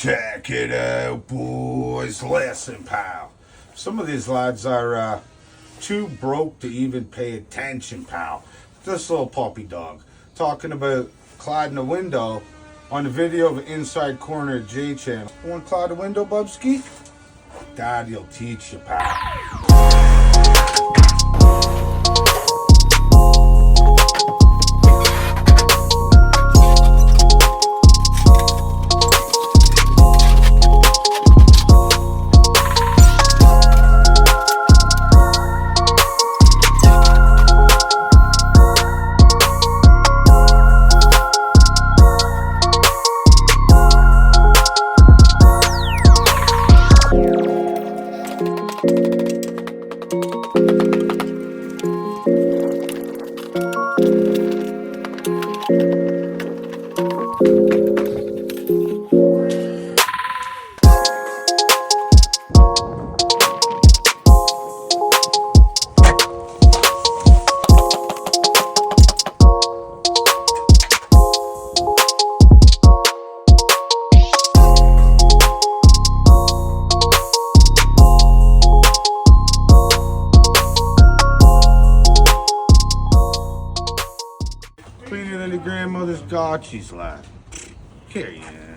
Check it out, boys. Listen, pal. Some of these lads are too broke to even pay attention, pal. This little puppy dog talking about cladding a window on the video of the inside corner of J channel. Want to clad a window, Bubski? Daddy'll teach you, pal. Cleaner than the grandmother's gotchis, lad. Carry on.